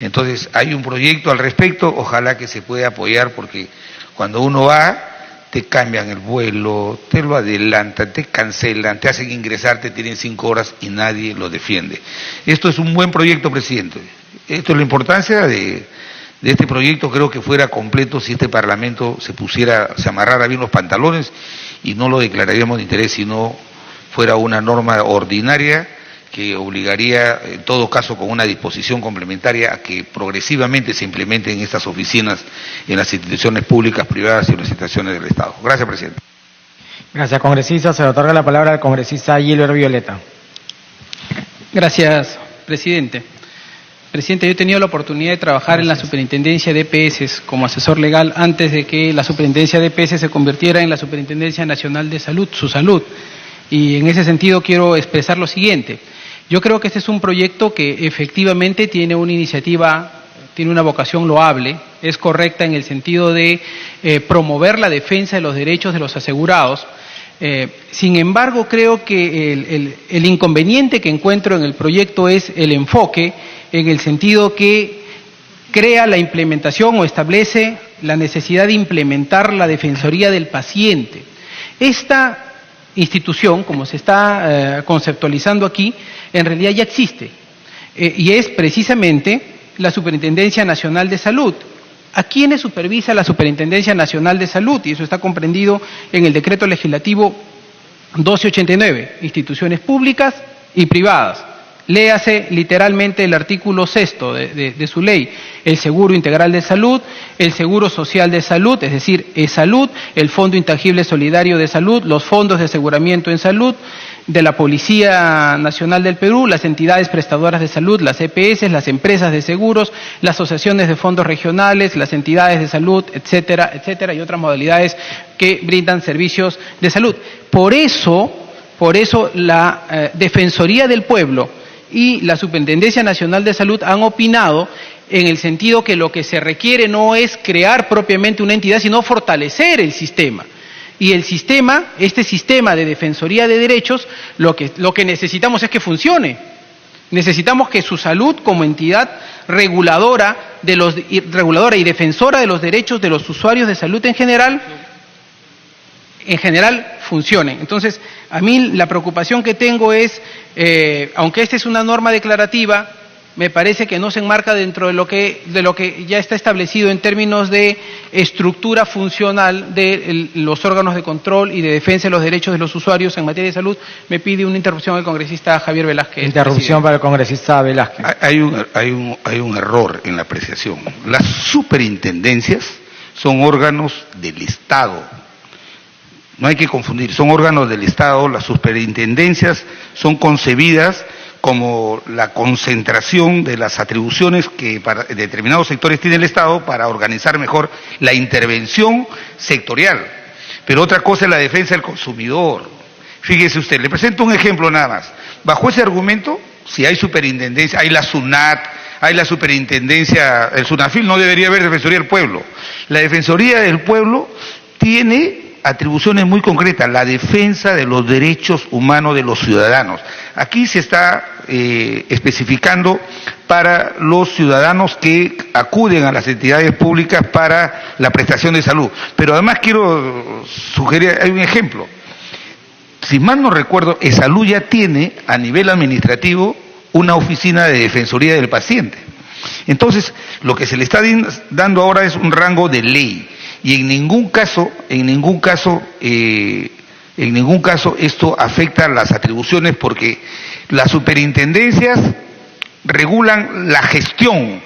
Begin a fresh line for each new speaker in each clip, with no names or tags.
Entonces, hay un proyecto al respecto, ojalá que se pueda apoyar, porque cuando uno va, te cambian el vuelo, te lo adelantan, te cancelan, te hacen ingresar, te tienen 5 horas y nadie lo defiende. Esto es un buen proyecto, presidente. Esto es la importancia de este proyecto. Creo que fuera completo si este Parlamento se amarrara bien los pantalones y no lo declararíamos de interés, sino fuera una norma ordinaria que obligaría, en todo caso, con una disposición complementaria, a que progresivamente se implementen estas oficinas en las instituciones públicas, privadas y en las instituciones del Estado. Gracias, presidente.
Gracias, congresista. Se le otorga la palabra al congresista Gilbert Violeta.
Gracias, presidente. Presidente, yo he tenido la oportunidad de trabajar en la Superintendencia de EPS como asesor legal antes de que la Superintendencia de EPS se convirtiera en la Superintendencia Nacional de Salud, su salud. Y en ese sentido quiero expresar lo siguiente. Yo creo que este es un proyecto que efectivamente tiene una iniciativa, tiene una vocación loable, es correcta en el sentido de promover la defensa de los derechos de los asegurados. Sin embargo, creo que el inconveniente que encuentro en el proyecto es el enfoque, en el sentido que crea la implementación o establece la necesidad de implementar la Defensoría del Paciente. Esta institución, como se está conceptualizando aquí, en realidad ya existe, y es precisamente la Superintendencia Nacional de Salud. ¿A quiénes supervisa la Superintendencia Nacional de Salud? Y eso está comprendido en el Decreto Legislativo 1289, instituciones públicas y privadas. Léase literalmente el artículo 6º de su ley: el Seguro Integral de Salud, el Seguro Social de Salud, es decir, salud, el Fondo Intangible Solidario de Salud, los fondos de aseguramiento en salud, de la Policía Nacional del Perú, las entidades prestadoras de salud, las EPS, las empresas de seguros, las asociaciones de fondos regionales, las entidades de salud, etcétera, etcétera, y otras modalidades que brindan servicios de salud. Por eso la Defensoría del Pueblo y la Superintendencia Nacional de Salud han opinado en el sentido que lo que se requiere no es crear propiamente una entidad, sino fortalecer el sistema. Y el sistema, este sistema de defensoría de derechos, lo que necesitamos es que funcione. Necesitamos que su salud, como entidad reguladora y defensora de los derechos de los usuarios de salud en general funcione. Entonces, a mí la preocupación que tengo es, aunque esta es una norma declarativa, me parece que no se enmarca dentro de lo que ya está establecido en términos de estructura funcional de los órganos de control y de defensa de los derechos de los usuarios en materia de salud. Me pide una interrupción el congresista Javier Velázquez.
Interrupción para el congresista Velázquez.
Hay un error en la apreciación. Las superintendencias son órganos del Estado. No hay que confundir, son órganos del Estado. Las superintendencias son concebidas como la concentración de las atribuciones que para determinados sectores tiene el Estado para organizar mejor la intervención sectorial. Pero otra cosa es la defensa del consumidor. Fíjese usted, le presento un ejemplo nada más. Bajo ese argumento, si hay superintendencia, hay la SUNAT, hay la superintendencia, el SUNAFIL, no debería haber Defensoría del Pueblo. La Defensoría del Pueblo tiene atribuciones muy concretas, la defensa de los derechos humanos de los ciudadanos. Aquí se está especificando para los ciudadanos que acuden a las entidades públicas para la prestación de salud. Pero además quiero sugerir, hay un ejemplo. Si mal no recuerdo, ESalud ya tiene a nivel administrativo una oficina de defensoría del paciente. Entonces, lo que se le está dando ahora es un rango de ley. Y en ningún caso esto afecta las atribuciones, porque las superintendencias regulan la gestión,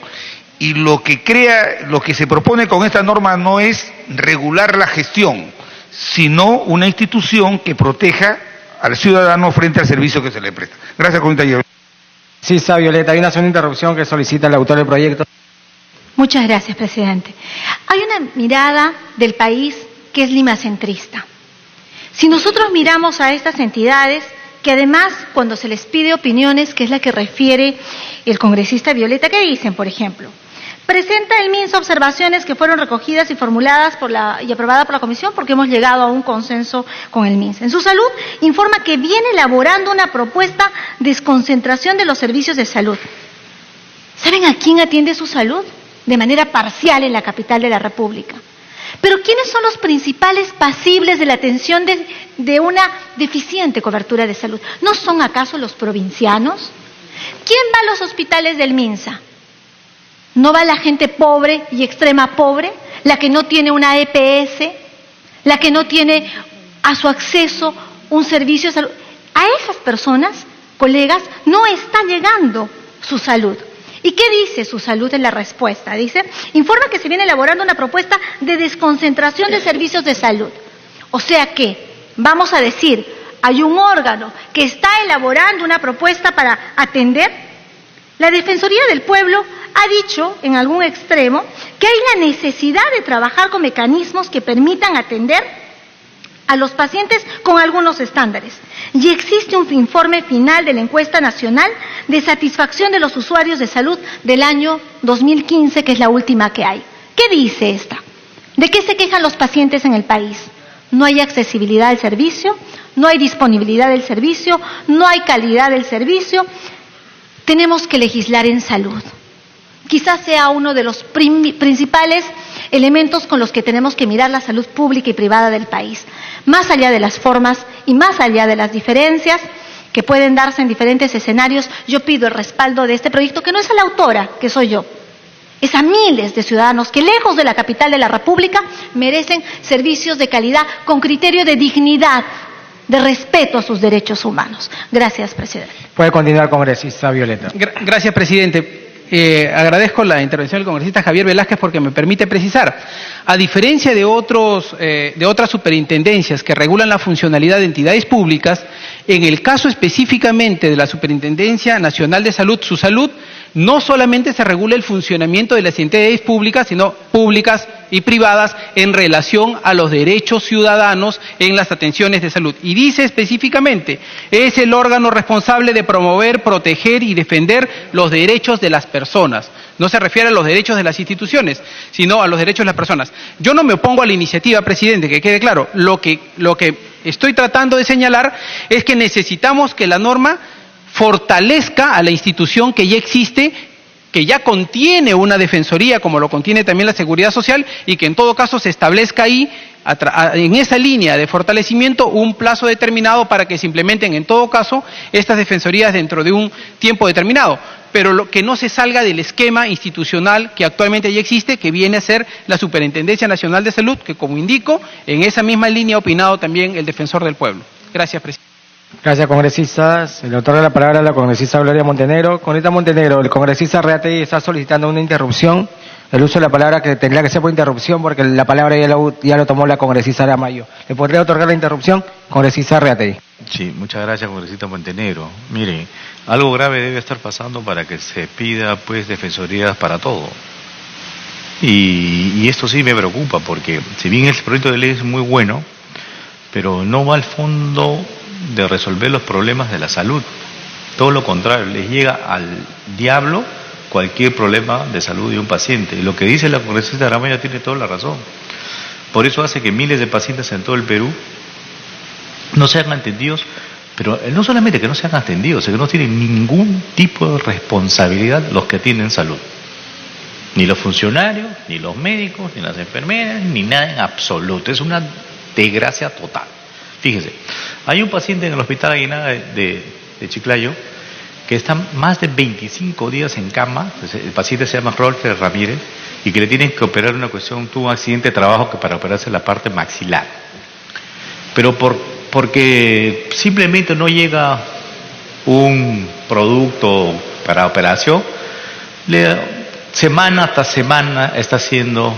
y lo que se propone con esta norma no es regular la gestión, sino una institución que proteja al ciudadano frente al servicio que se le presta. Gracias, comisario.
Sí, está Violeta, hay una segunda interrupción que solicita el autor del proyecto.
Muchas gracias, presidente. Hay una mirada del país que es limacentrista. Si nosotros miramos a estas entidades, que además cuando se les pide opiniones, que es la que refiere el congresista Violeta, ¿qué dicen, por ejemplo? Presenta el MINSA observaciones que fueron recogidas y formuladas y aprobadas por la Comisión, porque hemos llegado a un consenso con el MINSA. En su salud informa que viene elaborando una propuesta de desconcentración de los servicios de salud. ¿Saben a quién atiende su salud? De manera parcial en la capital de la República. Pero ¿quiénes son los principales pasibles de la atención de una deficiente cobertura de salud? ¿No son acaso los provincianos? ¿Quién va a los hospitales del MINSA? ¿No va la gente pobre y extrema pobre? ¿La que no tiene una EPS? ¿La que no tiene a su acceso un servicio de salud? A esas personas, colegas, no está llegando su salud. ¿Y qué dice su salud en la respuesta? Dice, informa que se viene elaborando una propuesta de desconcentración de servicios de salud. O sea que, vamos a decir, hay un órgano que está elaborando una propuesta para atender. La Defensoría del Pueblo ha dicho, en algún extremo, que hay la necesidad de trabajar con mecanismos que permitan atender a los pacientes con algunos estándares. Y existe un informe final de la encuesta nacional de satisfacción de los usuarios de salud del año 2015, que es la última que hay. ¿Qué dice esta? ¿De qué se quejan los pacientes en el país? No hay accesibilidad al servicio, no hay disponibilidad del servicio, no hay calidad del servicio. Tenemos que legislar en salud. Quizás sea uno de los principales elementos con los que tenemos que mirar la salud pública y privada del país. Más allá de las formas y más allá de las diferencias que pueden darse en diferentes escenarios, yo pido el respaldo de este proyecto, que no es a la autora, que soy yo, es a miles de ciudadanos que lejos de la capital de la República merecen servicios de calidad con criterio de dignidad, de respeto a sus derechos humanos. Gracias, presidente.
Puede continuar, congresista Violeta.
Gracias, presidente. Agradezco la intervención del congresista Javier Velázquez porque me permite precisar. A diferencia de otras superintendencias que regulan la funcionalidad de entidades públicas, en el caso específicamente de la Superintendencia Nacional de Salud, su salud, no solamente se regula el funcionamiento de las entidades públicas, sino públicas y privadas en relación a los derechos ciudadanos en las atenciones de salud. Y dice específicamente, es el órgano responsable de promover, proteger y defender los derechos de las personas. No se refiere a los derechos de las instituciones, sino a los derechos de las personas. Yo no me opongo a la iniciativa, presidente, que quede claro. Lo que estoy tratando de señalar es que necesitamos que la norma fortalezca a la institución que ya existe, que ya contiene una defensoría, como lo contiene también la Seguridad Social, y que en todo caso se establezca ahí, en esa línea de fortalecimiento, un plazo determinado para que se implementen en todo caso estas defensorías dentro de un tiempo determinado, pero que no se salga del esquema institucional que actualmente ya existe, que viene a ser la Superintendencia Nacional de Salud, que como indico, en esa misma línea ha opinado también el Defensor del Pueblo. Gracias, presidente.
Gracias, congresista. Se le otorga la palabra a la congresista Gloria Montenegro. Congresista Montenegro, el congresista Reategui está solicitando una interrupción. El uso de la palabra que tendría que ser por interrupción, porque la palabra ya lo tomó la congresista Aramayo. ¿Le podría otorgar la interrupción? Congresista Reategui.
Sí, muchas gracias, congresista Montenegro. Mire, algo grave debe estar pasando para que se pida, pues, defensorías para todo. Y esto sí me preocupa, porque si bien el proyecto de ley es muy bueno, pero no va al fondo de resolver los problemas de la salud. Todo lo contrario, les llega al diablo cualquier problema de salud de un paciente. Y lo que dice la congresista Aramayo tiene toda la razón. Por eso hace que miles de pacientes en todo el Perú no sean atendidos, pero no solamente que no sean atendidos, sino que no tienen ningún tipo de responsabilidad los que tienen salud. Ni los funcionarios, ni los médicos, ni las enfermeras, ni nada en absoluto. Es una desgracia total. Fíjese, hay un paciente en el Hospital Aguinaga de Chiclayo que está más de 25 días en cama. El paciente se llama Rolf Ramírez y que le tienen que operar una cuestión, tuvo un accidente de trabajo que para operarse la parte maxilar. Pero porque simplemente no llega un producto para operación, semana tras semana está siguiendo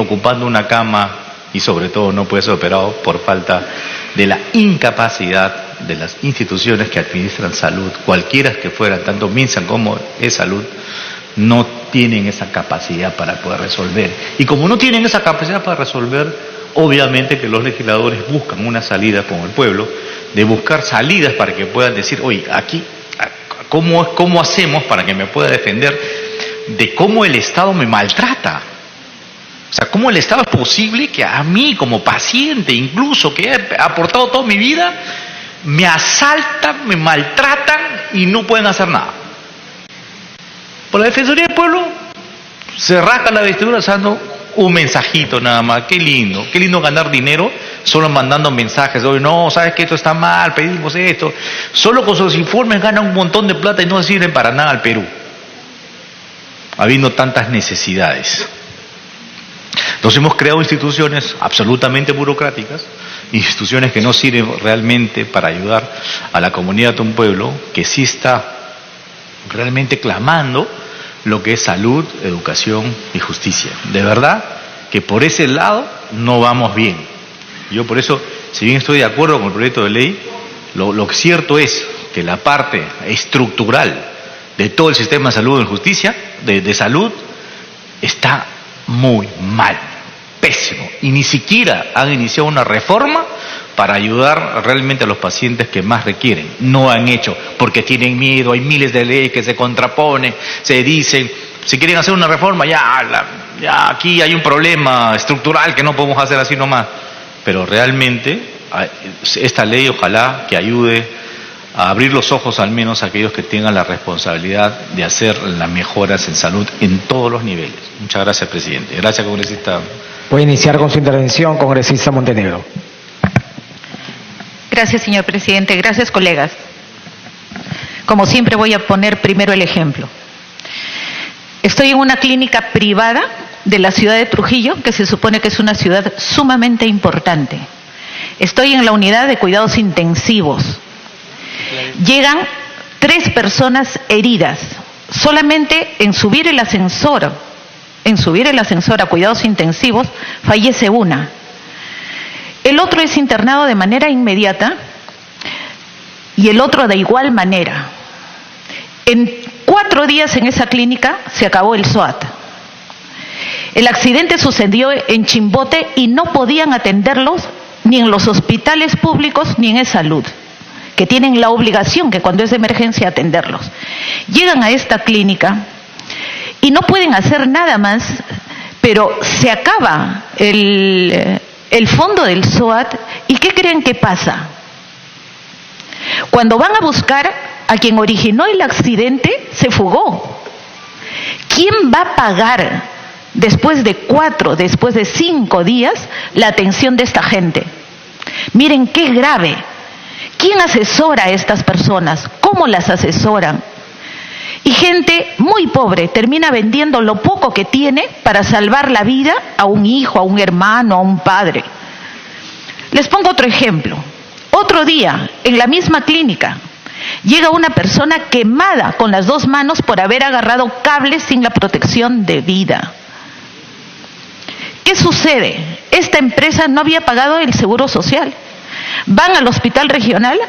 ocupando una cama, y sobre todo no puede ser operado por falta de la incapacidad de las instituciones que administran salud, cualquiera que fueran, tanto MINSA como salud, no tienen esa capacidad para poder resolver. Y como no tienen esa capacidad para resolver, obviamente que los legisladores buscan una salida con el pueblo, de buscar salidas para que puedan decir, oye, aquí, ¿cómo hacemos para que me pueda defender de cómo el Estado me maltrata? O sea, ¿cómo el Estado es posible que a mí como paciente, incluso que he aportado toda mi vida, me asaltan, me maltratan y no pueden hacer nada? Por la Defensoría del Pueblo se rasca la vestidura usando un mensajito nada más. Qué lindo ganar dinero solo mandando mensajes. Oye, no, sabes que esto está mal, pedimos esto. Solo con sus informes ganan un montón de plata y no sirven para nada al Perú, habiendo tantas necesidades. Entonces hemos creado instituciones absolutamente burocráticas, instituciones que no sirven realmente para ayudar a la comunidad de un pueblo que sí está realmente clamando lo que es salud, educación y justicia. De verdad que por ese lado no vamos bien. Yo por eso, si bien estoy de acuerdo con el proyecto de ley, lo cierto es que la parte estructural de todo el sistema de salud y justicia, de salud, está muy mal, pésimo. Y ni siquiera han iniciado una reforma para ayudar realmente a los pacientes que más requieren. No han hecho, porque tienen miedo, hay miles de leyes que se contraponen, se dicen, si quieren hacer una reforma, ya aquí hay un problema estructural que no podemos hacer así nomás. Pero realmente esta ley ojalá que ayude a abrir los ojos al menos a aquellos que tengan la responsabilidad de hacer las mejoras en salud en todos los niveles. Muchas gracias, presidente. Gracias, congresista.
Puede iniciar con su intervención, congresista Montenegro.
Gracias, señor presidente. Gracias, colegas. Como siempre voy a poner primero el ejemplo. Estoy en una clínica privada de la ciudad de Trujillo, que se supone que es una ciudad sumamente importante. Estoy en la unidad de cuidados intensivos. Llegan 3 personas heridas. Solamente en subir el ascensor a cuidados intensivos, fallece una. El otro es internado de manera inmediata y el otro de igual manera. En 4 días en esa clínica se acabó el SOAT. El accidente sucedió en Chimbote y no podían atenderlos ni en los hospitales públicos ni en salud, que tienen la obligación que cuando es de emergencia atenderlos. Llegan a esta clínica y no pueden hacer nada más, pero se acaba el fondo del SOAT. ¿Y qué creen que pasa? Cuando van a buscar a quien originó el accidente, se fugó. ¿Quién va a pagar después de 4, después de 5 días la atención de esta gente? Miren qué grave. ¿Quién asesora a estas personas? ¿Cómo las asesoran? Y gente muy pobre termina vendiendo lo poco que tiene para salvar la vida a un hijo, a un hermano, a un padre. Les pongo otro ejemplo. Otro día, en la misma clínica, llega una persona quemada con las 2 manos por haber agarrado cables sin la protección debida. ¿Qué sucede? Esta empresa no había pagado el seguro social. Van al hospital regional,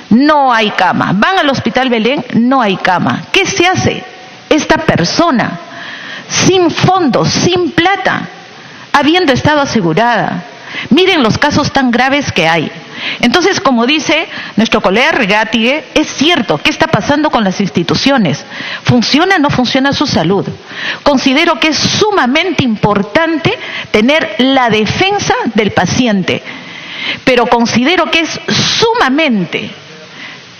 no hay cama. Van al hospital Belén, no hay cama. ¿Qué se hace? Esta persona, sin fondos, sin plata, habiendo estado asegurada. Miren los casos tan graves que hay. Entonces, como dice nuestro colega Regatie, es cierto, ¿qué está pasando con las instituciones? ¿Funciona o no funciona su salud? Considero que es sumamente importante tener la defensa del paciente, pero considero que es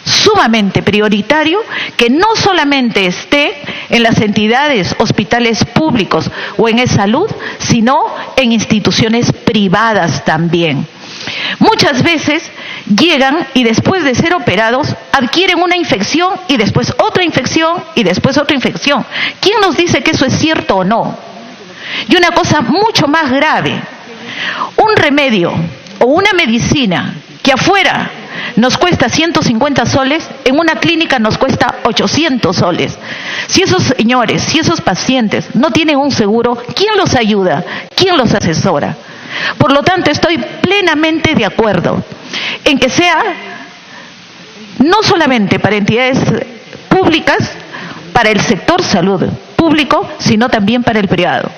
sumamente prioritario que no solamente esté en las entidades, hospitales públicos o en salud, sino en instituciones privadas también. Muchas veces llegan y después de ser operados adquieren una infección y después otra infección y después otra infección. ¿Quién nos dice que eso es cierto o no? Y una cosa mucho más grave, un remedio o una medicina que afuera nos cuesta 150 soles, en una clínica nos cuesta 800 soles. Si esos señores, si esos pacientes no tienen un seguro, ¿quién los ayuda? ¿Quién los asesora? Por lo tanto, estoy plenamente de acuerdo en que sea no solamente para entidades públicas, para el sector salud público, sino también para el privado.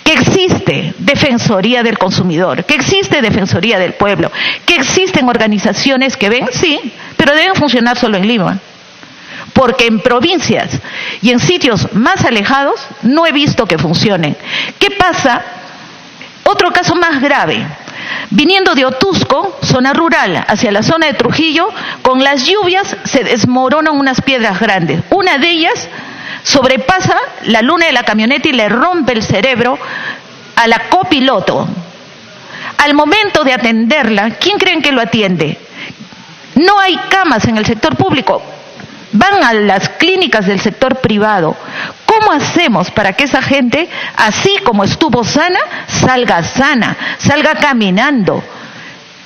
Que existe Defensoría del Consumidor, que existe Defensoría del Pueblo, que existen organizaciones que ven, sí, pero deben funcionar solo en Lima. Porque en provincias y en sitios más alejados no he visto que funcionen. ¿Qué pasa? Otro caso más grave. Viniendo de Otusco, zona rural, hacia la zona de Trujillo, con las lluvias se desmoronan unas piedras grandes. Una de ellas sobrepasa la luna de la camioneta y le rompe el cerebro a la copiloto. Al momento de atenderla, ¿quién creen que lo atiende? No hay camas en el sector público. Van a las clínicas del sector privado. ¿Cómo hacemos para que esa gente, así como estuvo sana, salga caminando?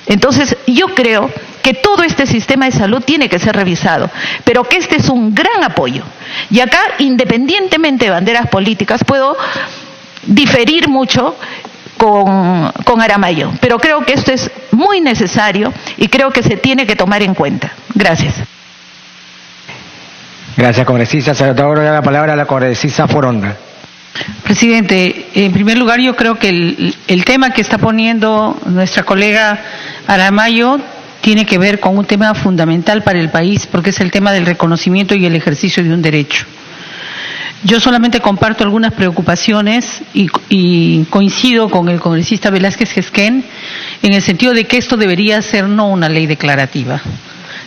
Entonces, yo creo que todo este sistema de salud tiene que ser revisado, pero que este es un gran apoyo. Y acá, independientemente de banderas políticas, puedo diferir mucho con Aramayo, pero creo que esto es muy necesario y creo que se tiene que tomar en cuenta. Gracias.
Gracias, congresista. Se le otorga la palabra a la congresista Foronda.
Presidente, en primer lugar yo creo que el tema que está poniendo nuestra colega Aramayo tiene que ver con un tema fundamental para el país, porque es el tema del reconocimiento y el ejercicio de un derecho. Yo solamente comparto algunas preocupaciones y coincido con el congresista Velázquez Gesquén en el sentido de que esto debería ser no una ley declarativa,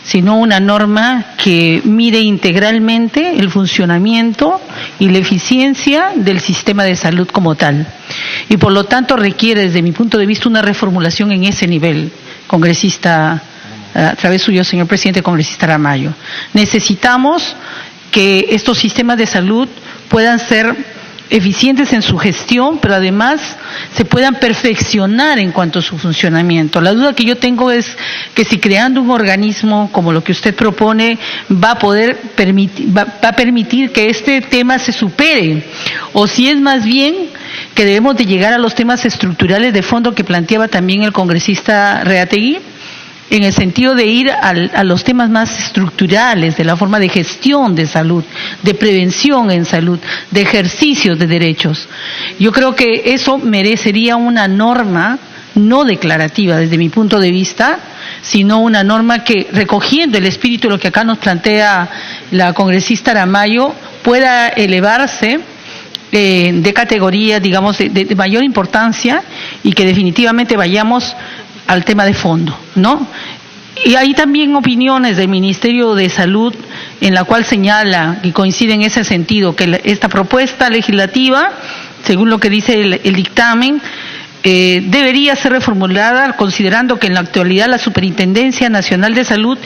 sino una norma que mire integralmente el funcionamiento y la eficiencia del sistema de salud como tal. Y por lo tanto requiere, desde mi punto de vista, una reformulación en ese nivel, congresista, a través suyo, señor presidente, congresista Aramayo. Necesitamos que estos sistemas de salud puedan ser eficientes en su gestión, pero además se puedan perfeccionar en cuanto a su funcionamiento. La duda que yo tengo es que si creando un organismo como lo que usted propone va a permitir que este tema se supere, o si es más bien que debemos de llegar a los temas estructurales de fondo que planteaba también el congresista Reategui, en el sentido de ir a los temas más estructurales, de la forma de gestión de salud, de prevención en salud, de ejercicio de derechos. Yo creo que eso merecería una norma no declarativa desde mi punto de vista, sino una norma que, recogiendo el espíritu de lo que acá nos plantea la congresista Aramayo, pueda elevarse de categoría, digamos, de mayor importancia, y que definitivamente vayamos al tema de fondo, ¿no? Y hay también opiniones del Ministerio de Salud en la cual señala, y coincide en ese sentido, que esta propuesta legislativa, según lo que dice el dictamen, debería ser reformulada considerando que en la actualidad la Superintendencia Nacional de Salud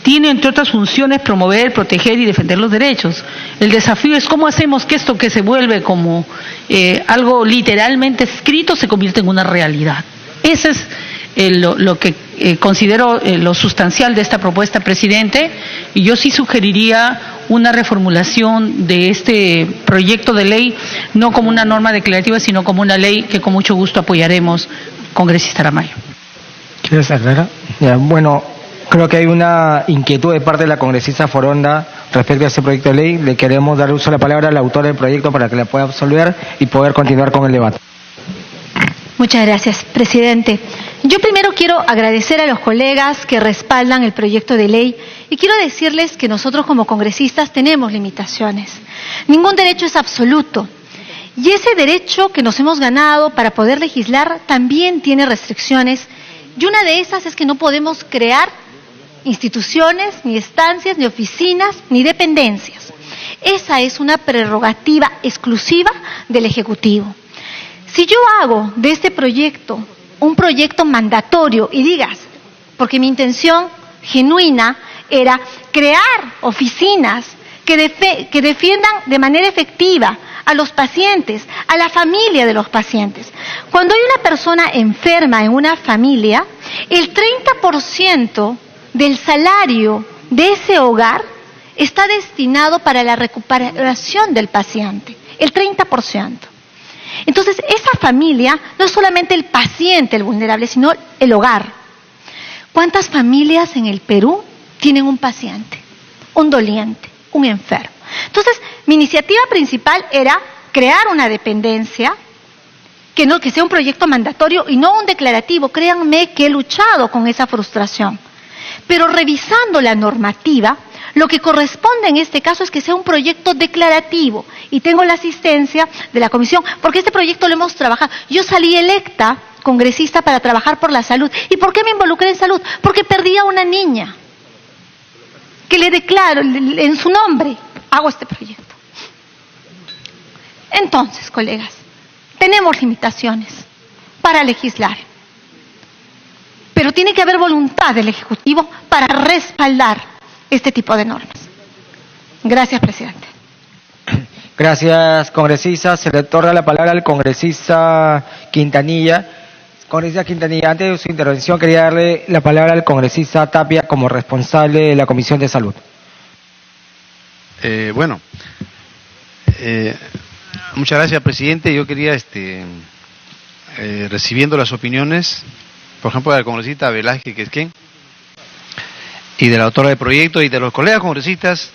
tiene, entre otras funciones, promover, proteger y defender los derechos. El desafío es cómo hacemos que esto que se vuelve como algo literalmente escrito se convierta en una realidad. Ese es lo que considero lo sustancial de esta propuesta, presidente, y yo sí sugeriría una reformulación de este proyecto de ley, no como una norma declarativa, sino como una ley que con mucho gusto apoyaremos, congresista Aramayo.
¿Quieres aclarar? Bueno, creo que hay una inquietud de parte de la congresista Foronda respecto a este proyecto de ley. Le queremos dar uso de la palabra al autor del proyecto para que la pueda absolver y poder continuar con el debate.
Muchas gracias, presidente. Yo primero quiero agradecer a los colegas que respaldan el proyecto de ley y quiero decirles que nosotros como congresistas tenemos limitaciones. Ningún derecho es absoluto y ese derecho que nos hemos ganado para poder legislar también tiene restricciones, y una de esas es que no podemos crear instituciones, ni estancias, ni oficinas, ni dependencias. Esa es una prerrogativa exclusiva del Ejecutivo. Si yo hago de este proyecto un proyecto mandatorio y digas, porque mi intención genuina era crear oficinas que defiendan de manera efectiva a los pacientes, a la familia de los pacientes. Cuando hay una persona enferma en una familia, el 30% del salario de ese hogar está destinado para la recuperación del paciente, el 30%. Entonces, esa familia no es solamente el paciente el vulnerable, sino el hogar. ¿Cuántas familias en el Perú tienen un paciente, un doliente, un enfermo? Entonces, mi iniciativa principal era crear una dependencia, que sea un proyecto mandatorio y no un declarativo. Créanme que he luchado con esa frustración. Pero revisando la normativa, lo que corresponde en este caso es que sea un proyecto declarativo, y tengo la asistencia de la comisión, porque este proyecto lo hemos trabajado. Yo salí electa congresista para trabajar por la salud. ¿Y por qué me involucré en salud? Porque perdí a una niña, que le declaro en su nombre, hago este proyecto. Entonces, colegas, tenemos limitaciones para legislar, pero tiene que haber voluntad del Ejecutivo para respaldar este tipo de normas. Gracias, presidente.
Gracias, congresista. Se le otorga la palabra al congresista Quintanilla. Congresista Quintanilla, antes de su intervención quería darle la palabra al congresista Tapia como responsable de la Comisión de Salud.
Muchas gracias, presidente. Yo quería, recibiendo las opiniones, por ejemplo, del congresista Velázquez Quesquén y de la autora del proyecto y de los colegas congresistas,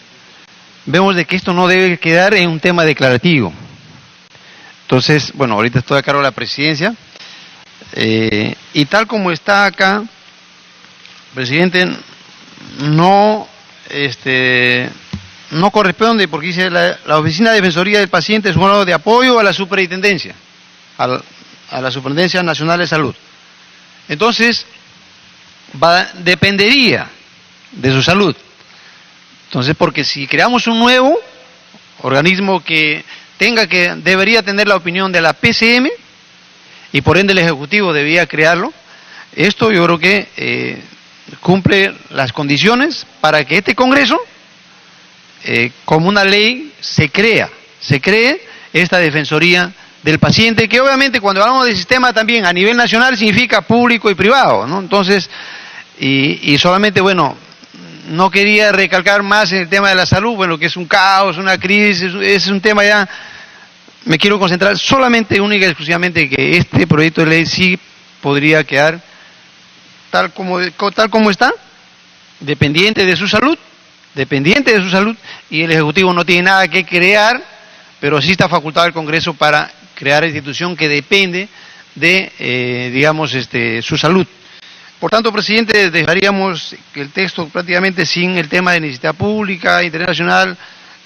vemos de que esto no debe quedar en un tema declarativo. Entonces, bueno, ahorita estoy a cargo de la presidencia y tal como está acá, presidente, no corresponde, porque dice la Oficina de Defensoría del Paciente es un órgano de apoyo a la Superintendencia, a la Superintendencia Nacional de Salud. Entonces, dependería de su salud. Entonces, porque si creamos un nuevo organismo que debería tener la opinión de la PCM, y por ende el Ejecutivo debía crearlo, esto yo creo que cumple las condiciones para que este Congreso, como una ley, se cree esta Defensoría del Paciente, que obviamente cuando hablamos del sistema también a nivel nacional significa público y privado, ¿no? Entonces, y solamente, bueno, no quería recalcar más en el tema de la salud, bueno, que es un caos, una crisis, es un tema ya, me quiero concentrar solamente, única y exclusivamente, que este proyecto de ley sí podría quedar tal como está, dependiente de su salud, y el Ejecutivo no tiene nada que crear, pero sí está facultado el Congreso para crear la institución que depende de, su salud. Por tanto, presidente, dejaríamos el texto prácticamente sin el tema de necesidad pública, internacional,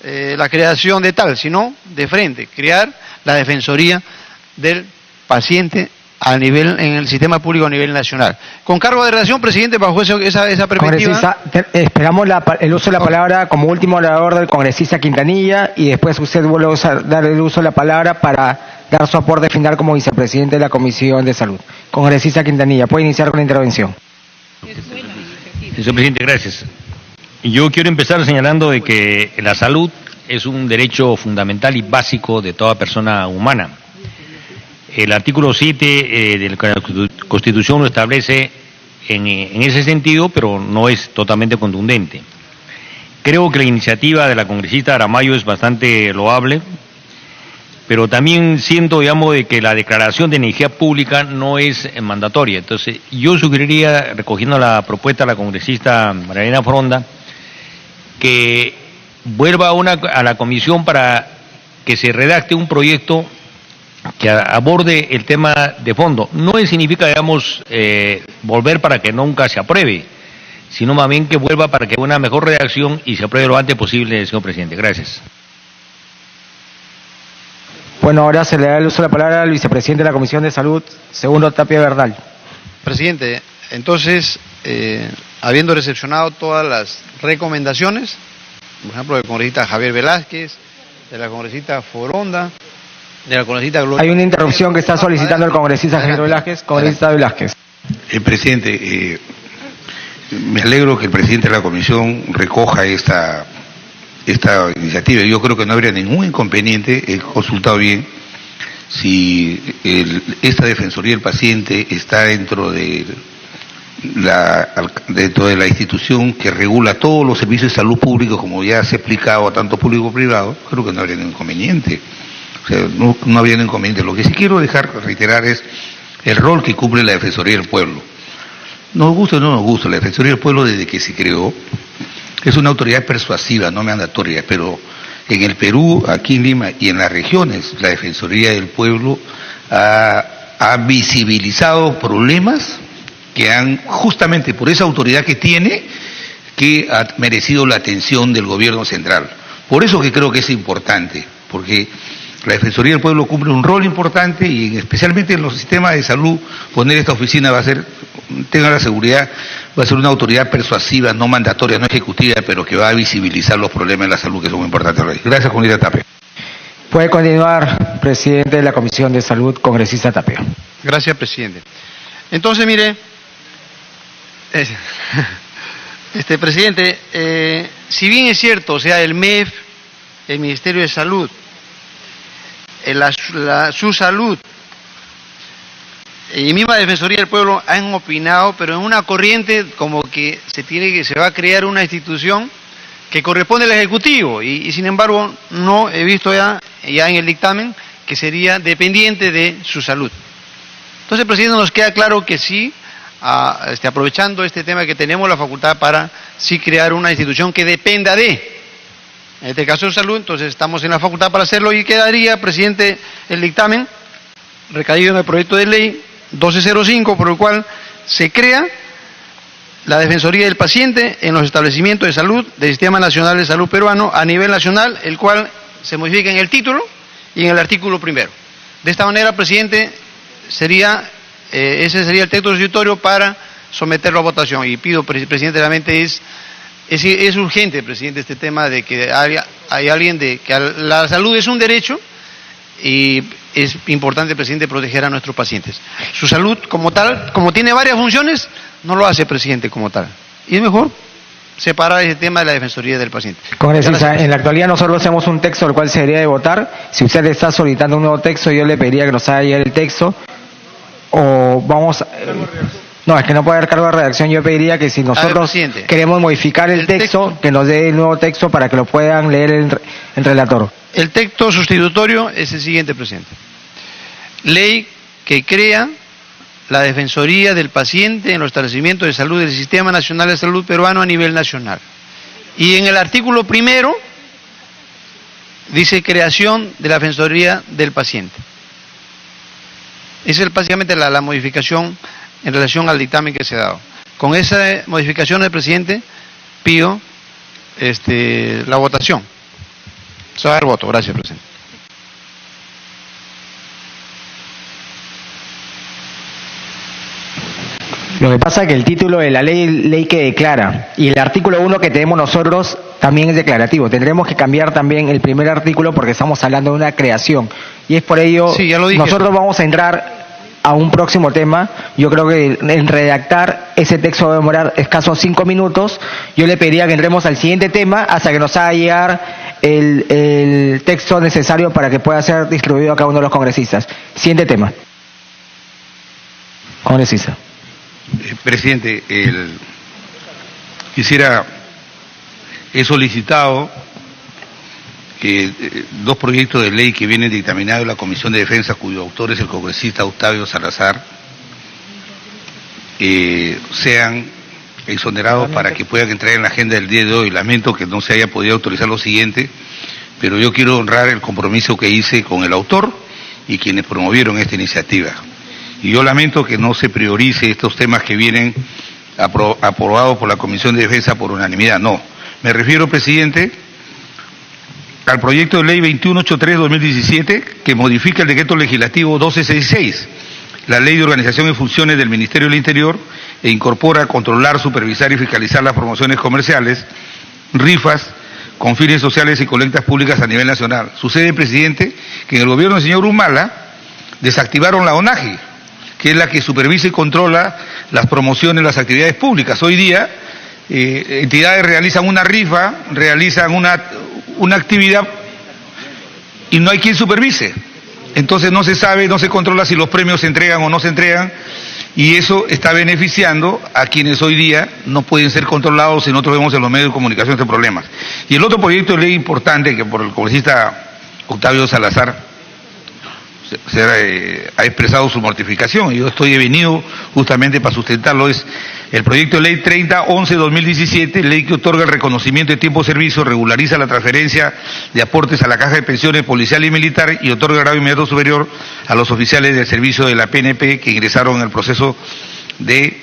la creación de tal, sino de frente, crear la Defensoría del Paciente en el sistema público a nivel nacional. Con cargo de redacción, presidente, bajo esa perspectiva.
Congresista, esperamos el uso de la palabra como último orador del congresista Quintanilla y después usted vuelve a dar el uso de la palabra para dar su aporte final como vicepresidente de la Comisión de Salud. Congresista Quintanilla, puede iniciar con la intervención.
Señor presidente, gracias. Yo quiero empezar señalando de que la salud es un derecho fundamental y básico de toda persona humana. El artículo 7 de la Constitución lo establece en ese sentido, pero no es totalmente contundente. Creo que la iniciativa de la congresista Aramayo es bastante loable, pero también siento, digamos, de que la declaración de energía pública no es mandatoria. Entonces, yo sugeriría, recogiendo la propuesta de la congresista Mariana Fronda, que vuelva a la comisión para que se redacte un proyecto que aborde el tema de fondo. No significa, digamos, volver para que nunca se apruebe, sino más bien que vuelva para que haya una mejor redacción y se apruebe lo antes posible, señor presidente. Gracias.
Bueno, ahora se le da el uso de la palabra al vicepresidente de la Comisión de Salud, segundo Tapia Bernal.
Presidente, entonces, habiendo recepcionado todas las recomendaciones, por ejemplo, del congresista Javier Velázquez, de la congresista Foronda, de la congresista Gloria.
Hay una interrupción que está solicitando el congresista Javier Velázquez. Congresista Velázquez.
Presidente, me alegro que el presidente de la Comisión recoja esta iniciativa. Yo creo que no habría ningún inconveniente, he consultado bien, si esta Defensoría del Paciente está dentro de la institución que regula todos los servicios de salud públicos, como ya se ha explicado, tanto público como privado. Creo que no habría ningún inconveniente. O sea, no habría ningún inconveniente. Lo que sí quiero reiterar es el rol que cumple la Defensoría del Pueblo. Nos gusta o no nos gusta, la Defensoría del Pueblo desde que se creó es una autoridad persuasiva, no mandatoria, pero en el Perú, aquí en Lima y en las regiones, la Defensoría del Pueblo ha visibilizado problemas que han, justamente por esa autoridad que tiene, que ha merecido la atención del gobierno central. Por eso que creo que es importante, porque la Defensoría del Pueblo cumple un rol importante y especialmente en los sistemas de salud, poner esta oficina va a ser, tenga la seguridad, va a ser una autoridad persuasiva, no mandatoria, no ejecutiva, pero que va a visibilizar los problemas de la salud que son muy importantes. Gracias, comunidad Tapia.
Puede continuar, presidente de la Comisión de Salud, congresista Tapia.
Gracias, presidente. Entonces, mire, presidente, si bien es cierto, o sea, el MEF, el Ministerio de Salud, su salud y misma Defensoría del Pueblo han opinado, pero en una corriente como que se va a crear una institución que corresponde al Ejecutivo y sin embargo no he visto ya en el dictamen que sería dependiente de su salud. Entonces, presidente, nos queda claro que sí, aprovechando este tema, que tenemos la facultad para sí crear una institución que dependa en este caso de salud. Entonces estamos en la facultad para hacerlo y quedaría, presidente, el dictamen recaído en el proyecto de ley 1205, por el cual se crea la Defensoría del Paciente en los establecimientos de salud del Sistema Nacional de Salud Peruano a nivel nacional, el cual se modifica en el título y en el artículo primero. De esta manera, presidente, ese sería el texto sustitutorio para someterlo a votación. Y pido, presidente, realmente es urgente, presidente, este tema de que hay alguien que la salud es un derecho y es importante, presidente, proteger a nuestros pacientes. Su salud como tal, como tiene varias funciones, no lo hace, presidente, como tal. Y es mejor separar ese tema de la Defensoría del Paciente.
Congresista, en la actualidad nosotros hacemos un texto el cual se debería de votar. Si usted está solicitando un nuevo texto, yo le pediría que nos haga llegar el texto. O vamos... No, es que no puede haber cargo de redacción. Yo pediría que si nosotros queremos modificar el texto, que nos dé el nuevo texto para que lo puedan leer el relator.
El texto sustitutorio es el siguiente, presidente. Ley que crea la Defensoría del Paciente en los establecimientos de salud del Sistema Nacional de Salud Peruano a nivel nacional. Y en el artículo primero dice creación de la Defensoría del Paciente. Esa es básicamente la modificación en relación al dictamen que se ha dado. Con esa modificación del presidente pido la votación. Se va a dar voto. Gracias, presidente.
Lo que pasa es que el título de la ley que declara y el artículo 1 que tenemos nosotros también es declarativo. Tendremos que cambiar también el primer artículo porque estamos hablando de una creación. Y es por ello,
sí, ya lo dije.
Nosotros vamos a entrar a un próximo tema. Yo creo que en redactar ese texto va a demorar escasos 5 minutos. Yo le pediría que entremos al siguiente tema hasta que nos haga llegar el texto necesario para que pueda ser distribuido a cada uno de los congresistas. Siguiente tema. Congresista.
Presidente, he solicitado que dos proyectos de ley que vienen dictaminados en la Comisión de Defensa, cuyo autor es el congresista Octavio Salazar, sean exonerados para que puedan entrar en la agenda del día de hoy. Lamento que no se haya podido autorizar lo siguiente, pero yo quiero honrar el compromiso que hice con el autor y quienes promovieron esta iniciativa. Y yo lamento que no se priorice estos temas que vienen aprobados por la Comisión de Defensa por unanimidad. No, me refiero, presidente, al proyecto de ley 2183-2017 que modifica el decreto legislativo 1266, la ley de organización y funciones del Ministerio del Interior, e incorpora controlar, supervisar y fiscalizar las promociones comerciales, rifas, con fines sociales y colectas públicas a nivel nacional. Sucede, presidente, que en el gobierno del señor Humala desactivaron la ONAGE, que es la que supervisa y controla las promociones, las actividades públicas. Hoy día, entidades realizan una rifa, realizan una actividad y no hay quien supervise. Entonces no se sabe, no se controla si los premios se entregan o no se entregan, y eso está beneficiando a quienes hoy día no pueden ser controlados, y nosotros vemos en los medios de comunicación este problema. Y el otro proyecto de ley importante que por el congresista Octavio Salazar ha expresado su mortificación, y yo estoy venido justamente para sustentarlo, es el proyecto de ley 3011-2017, ley que otorga el reconocimiento de tiempo de servicio, regulariza la transferencia de aportes a la caja de pensiones policial y militar y otorga grado inmediato superior a los oficiales del servicio de la PNP que ingresaron en el proceso de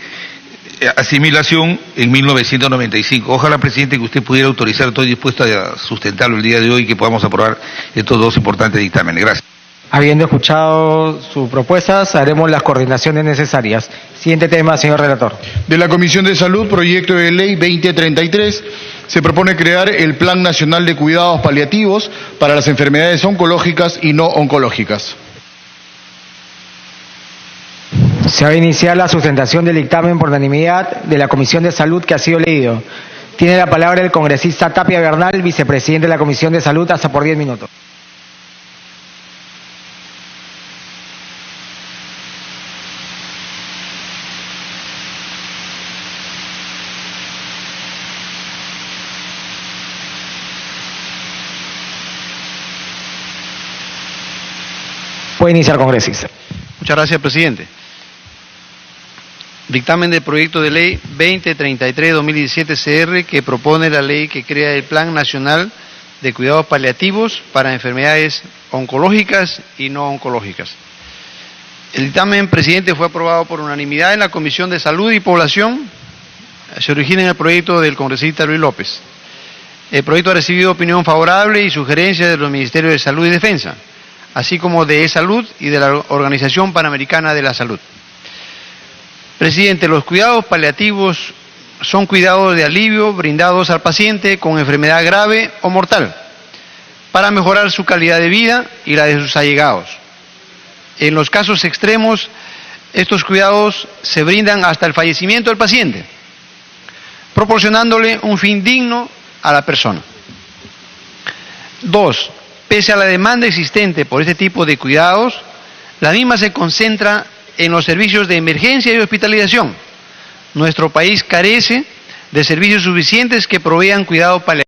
asimilación en 1995. Ojalá, presidente, que usted pudiera autorizar. Estoy dispuesto a sustentarlo el día de hoy y que podamos aprobar estos dos importantes dictámenes. Gracias.
Habiendo escuchado sus propuestas, haremos las coordinaciones necesarias. Siguiente tema, señor relator.
De la Comisión de Salud, proyecto de ley 2033, se propone crear el Plan Nacional de Cuidados Paliativos para las enfermedades oncológicas y no oncológicas.
Se va a iniciar la sustentación del dictamen por unanimidad de la Comisión de Salud que ha sido leído. Tiene la palabra el congresista Tapia Bernal, vicepresidente de la Comisión de Salud, hasta por 10 minutos. Puede iniciar, congresista.
Muchas gracias, presidente. Dictamen del proyecto de ley 2033-2017 CR que propone la ley que crea el Plan Nacional de Cuidados Paliativos para enfermedades oncológicas y no oncológicas. El dictamen, presidente, fue aprobado por unanimidad en la Comisión de Salud y Población. Se origina en el proyecto del congresista Luis López. El proyecto ha recibido opinión favorable y sugerencias de los Ministerios de Salud y Defensa, así como de E-Salud y de la Organización Panamericana de la Salud. Presidente, los cuidados paliativos son cuidados de alivio brindados al paciente con enfermedad grave o mortal para mejorar su calidad de vida y la de sus allegados. En los casos extremos, estos cuidados se brindan hasta el fallecimiento del paciente, proporcionándole un fin digno a la persona. 2. Pese a la demanda existente por este tipo de cuidados, la misma se concentra en los servicios de emergencia y hospitalización. Nuestro país carece de servicios suficientes que provean cuidado paliativo.